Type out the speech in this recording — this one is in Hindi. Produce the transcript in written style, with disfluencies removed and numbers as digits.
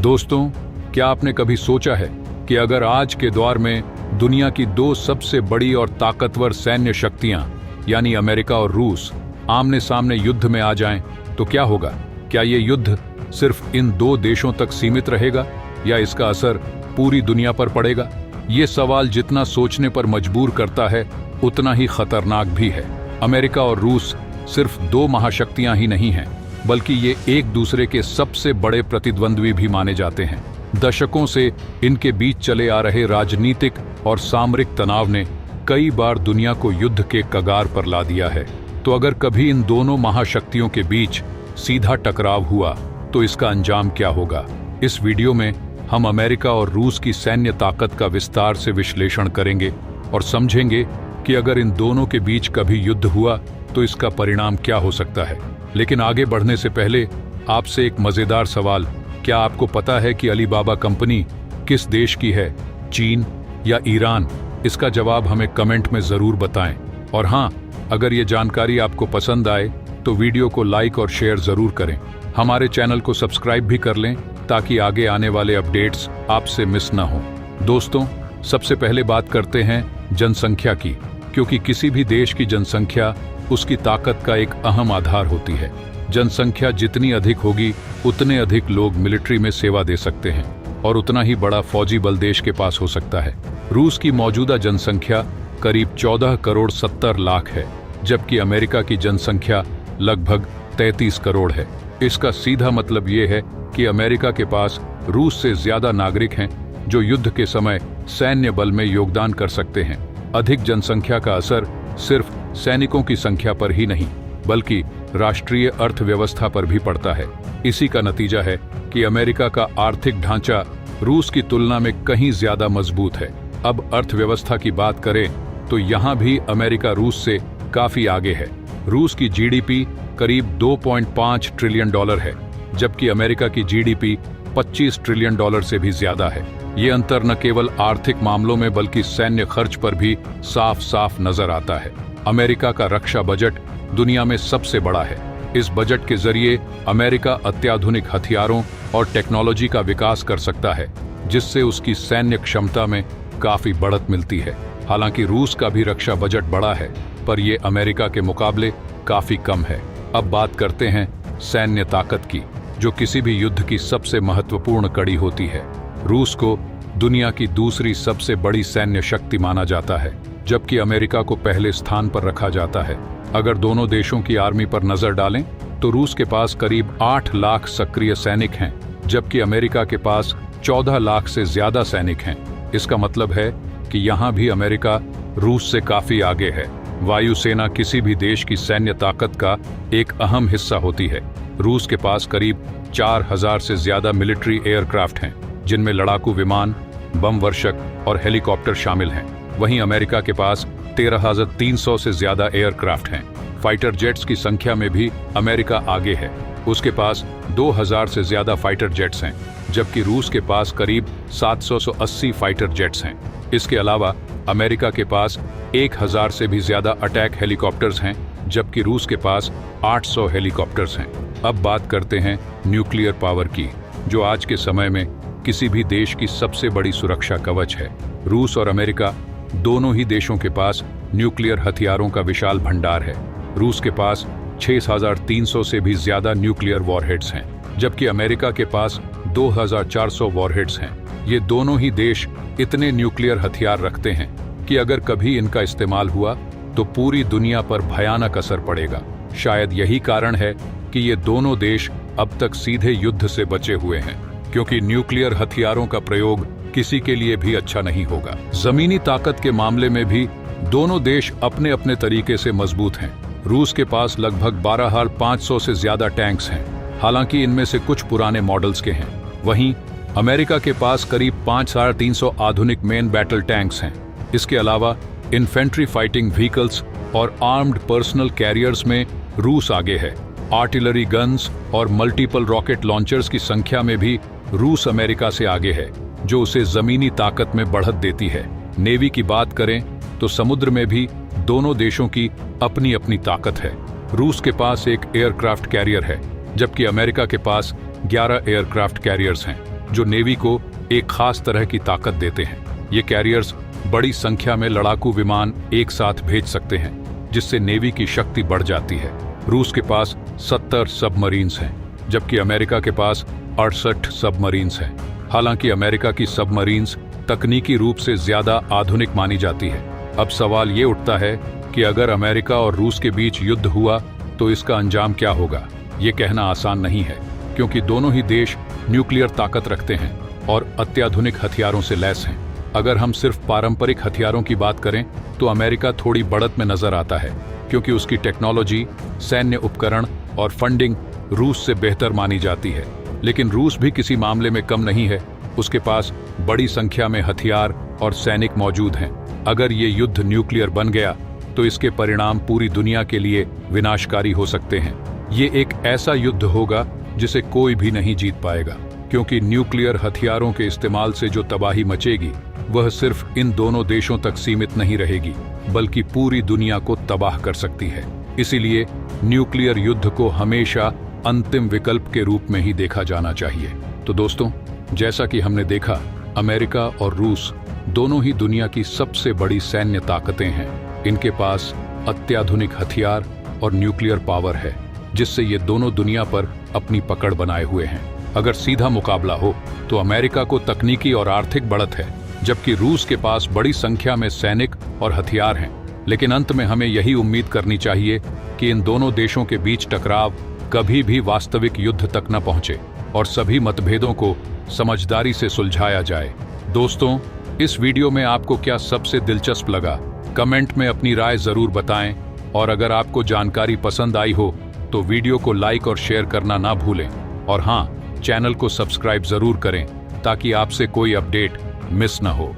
दोस्तों, क्या आपने कभी सोचा है कि अगर आज के दौर में दुनिया की दो सबसे बड़ी और ताकतवर सैन्य शक्तियां यानी अमेरिका और रूस आमने सामने युद्ध में आ जाएं, तो क्या होगा? क्या ये युद्ध सिर्फ इन दो देशों तक सीमित रहेगा या इसका असर पूरी दुनिया पर पड़ेगा? ये सवाल जितना सोचने पर मजबूर करता है उतना ही खतरनाक भी है। अमेरिका और रूस सिर्फ दो महाशक्तियां ही नहीं हैं, बल्कि ये एक दूसरे के सबसे बड़े प्रतिद्वंद्वी भी माने जाते हैं। दशकों से इनके बीच चले आ रहे राजनीतिक और सामरिक तनाव ने कई बार दुनिया को युद्ध के कगार पर ला दिया है। तो अगर कभी इन दोनों महाशक्तियों के बीच सीधा टकराव हुआ तो इसका अंजाम क्या होगा? इस वीडियो में हम अमेरिका और रूस की सैन्य ताकत का विस्तार से विश्लेषण करेंगे और समझेंगे कि अगर इन दोनों के बीच कभी युद्ध हुआ तो इसका परिणाम क्या हो सकता है। लेकिन आगे बढ़ने से पहले आपसे एक मजेदार सवाल, क्या आपको पता है कि अलीबाबा कंपनी किस देश की है, चीन या ईरान? इसका जवाब हमें कमेंट में जरूर बताएं। और हाँ, अगर ये जानकारी आपको पसंद आए तो वीडियो को लाइक और शेयर जरूर करें। हमारे चैनल को सब्सक्राइब भी कर लें ताकि आगे आने वाले अपडेट्स आपसे मिस ना हो। दोस्तों, सबसे पहले बात करते हैं जनसंख्या की, क्योंकि किसी भी देश की जनसंख्या उसकी ताकत का एक अहम आधार होती है। जनसंख्या जितनी अधिक होगी उतने अधिक लोग मिलिट्री में सेवा दे सकते हैं और उतना ही बड़ा फौजी बल देश के पास हो सकता है। रूस की मौजूदा जनसंख्या करीब 14 करोड़ 70 लाख है, जबकि अमेरिका की जनसंख्या लगभग 33 करोड़ है। इसका सीधा मतलब ये है कि अमेरिका के पास रूस से ज्यादा नागरिक हैं जो युद्ध के समय सैन्य बल में योगदान कर सकते हैं। अधिक जनसंख्या का असर सिर्फ सैनिकों की संख्या पर ही नहीं बल्कि राष्ट्रीय अर्थव्यवस्था पर भी पड़ता है। इसी का नतीजा है कि अमेरिका का आर्थिक ढांचा रूस की तुलना में कहीं ज्यादा मजबूत है। अब अर्थव्यवस्था की बात करें तो यहाँ भी अमेरिका रूस से काफी आगे है। रूस की जीडीपी करीब 2.5 ट्रिलियन डॉलर है, जबकि अमेरिका की जीडीपी 25 ट्रिलियन डॉलर से भी ज्यादा है। ये अंतर न केवल आर्थिक मामलों में बल्कि सैन्य खर्च पर भी साफ साफ नजर आता है। अमेरिका का रक्षा बजट दुनिया में सबसे बड़ा है। इस बजट के जरिए अमेरिका अत्याधुनिक हथियारों और टेक्नोलॉजी का विकास कर सकता है, जिससे उसकी सैन्य क्षमता में काफी बढ़त मिलती है। हालांकि रूस का भी रक्षा बजट बड़ा है, पर यह अमेरिका के मुकाबले काफी कम है। अब बात करते हैं सैन्य ताकत की, जो किसी भी युद्ध की सबसे महत्वपूर्ण कड़ी होती है। रूस को दुनिया की दूसरी सबसे बड़ी सैन्य शक्ति माना जाता है, जबकि अमेरिका को पहले स्थान पर रखा जाता है। अगर दोनों देशों की आर्मी पर नजर डालें तो रूस के पास करीब 8 लाख सक्रिय सैनिक हैं, जबकि अमेरिका के पास 14 लाख से ज्यादा सैनिक हैं। इसका मतलब है कि यहाँ भी अमेरिका रूस से काफी आगे है। वायुसेना किसी भी देश की सैन्य ताकत का एक अहम हिस्सा होती है। रूस के पास करीब 4000 से ज्यादा मिलिट्री एयरक्राफ्ट हैं, जिनमें लड़ाकू विमान, बम वर्षक और हेलीकॉप्टर शामिल हैं। वहीं अमेरिका के पास 13,300 से ज्यादा एयरक्राफ्ट हैं। फाइटर जेट्स की संख्या में भी अमेरिका आगे है। उसके पास 2000 से ज्यादा फाइटर जेट्स हैं, जबकि रूस के पास करीब 780 फाइटर जेट्स हैं। इसके अलावा अमेरिका के पास 1000 से भी ज्यादा अटैक हेलीकॉप्टर्स हैं, जबकि रूस के पास 800 हेलीकॉप्टर्स हैं। अब बात करते हैं न्यूक्लियर पावर की, जो आज के समय में किसी भी देश की सबसे बड़ी सुरक्षा कवच है। रूस और अमेरिका दोनों ही देशों के पास न्यूक्लियर हथियारों का विशाल भंडार है। रूस के पास 6300 से भी ज्यादा न्यूक्लियर वॉरहेड्स हैं, जबकि अमेरिका के पास 2400 वॉरहेड्स हैं। ये दोनों ही देश इतने न्यूक्लियर हथियार रखते हैं कि अगर कभी इनका इस्तेमाल हुआ तो पूरी दुनिया पर भयानक असर पड़ेगा। शायद यही कारण है कि ये दोनों देश अब तक सीधे युद्ध से बचे हुए हैं, क्योंकि न्यूक्लियर हथियारों का प्रयोग किसी के लिए भी अच्छा नहीं होगा। जमीनी ताकत के मामले में भी दोनों देश अपने अपने तरीके से मजबूत हैं। रूस के पास लगभग 12,500 से ज्यादा टैंक्स हैं, हालांकि इनमें से कुछ पुराने मॉडल्स के हैं। वहीं अमेरिका के पास करीब 5,300 आधुनिक मेन बैटल टैंक्स हैं। इसके अलावा इन्फेंट्री फाइटिंग व्हीकल्स और आर्म्ड पर्सनल कैरियर्स में रूस आगे है। आर्टिलरी गन्स और मल्टीपल रॉकेट लॉन्चर्स की संख्या में भी रूस अमेरिका से आगे है, जो उसे जमीनी ताकत में बढ़त देती है। नेवी की बात करें तो समुद्र में भी दोनों देशों की अपनी अपनी ताकत है। रूस के पास एक एयरक्राफ्ट कैरियर है, जबकि अमेरिका के पास 11 एयरक्राफ्ट कैरियर्स हैं। जो नेवी को एक खास तरह की ताकत देते हैं। ये कैरियर्स बड़ी संख्या में लड़ाकू विमान एक साथ भेज सकते हैं, जिससे नेवी की शक्ति बढ़ जाती है। रूस के पास 70 सबमरीन्स हैं, जबकि अमेरिका के पास 68 सबमरीन्स हैं। हालांकि अमेरिका की सबमरीन्स तकनीकी रूप से ज्यादा आधुनिक मानी जाती है। अब सवाल ये उठता है कि अगर अमेरिका और रूस के बीच युद्ध हुआ तो इसका अंजाम क्या होगा। ये कहना आसान नहीं है, क्योंकि दोनों ही देश न्यूक्लियर ताकत रखते हैं और अत्याधुनिक हथियारों से लैस हैं। अगर हम सिर्फ पारंपरिक हथियारों की बात करें तो अमेरिका थोड़ी बढ़त में नजर आता है, क्योंकि उसकी टेक्नोलॉजी, सैन्य उपकरण और फंडिंग रूस से बेहतर मानी जाती है। लेकिन रूस भी किसी मामले में कम नहीं है। उसके पास बड़ी संख्या में हथियार और सैनिक मौजूद हैं। अगर ये युद्ध न्यूक्लियर बन गया तो इसके परिणाम पूरी दुनिया के लिए विनाशकारी हो सकते हैं। ये एक ऐसा युद्ध होगा जिसे कोई भी नहीं जीत पाएगा, क्योंकि न्यूक्लियर हथियारों के इस्तेमाल से जो तबाही मचेगी वह सिर्फ इन दोनों देशों तक सीमित नहीं रहेगी, बल्कि पूरी दुनिया को तबाह कर सकती है। इसीलिए न्यूक्लियर युद्ध को हमेशा अंतिम विकल्प के रूप में ही देखा जाना चाहिए। तो दोस्तों, जैसा कि हमने देखा, अमेरिका और रूस दोनों ही दुनिया की सबसे बड़ी सैन्य ताकतें हैं। इनके पास अत्याधुनिक हथियार और न्यूक्लियर पावर है, जिससे ये दोनों दुनिया पर अपनी पकड़ बनाए हुए हैं। अगर सीधा मुकाबला हो तो अमेरिका को तकनीकी और आर्थिक बढ़त है, जबकि रूस के पास बड़ी संख्या में सैनिक और हथियार हैं। लेकिन अंत में हमें यही उम्मीद करनी चाहिए कि इन दोनों देशों के बीच टकराव कभी भी वास्तविक युद्ध तक न पहुंचे और सभी मतभेदों को समझदारी से सुलझाया जाए। दोस्तों, इस वीडियो में आपको क्या सबसे दिलचस्प लगा? कमेंट में अपनी राय जरूर बताएं, और अगर आपको जानकारी पसंद आई हो तो वीडियो को लाइक और शेयर करना ना भूलें। और हाँ, चैनल को सब्सक्राइब जरूर करें ताकि आपसे कोई अपडेट मिस न हो।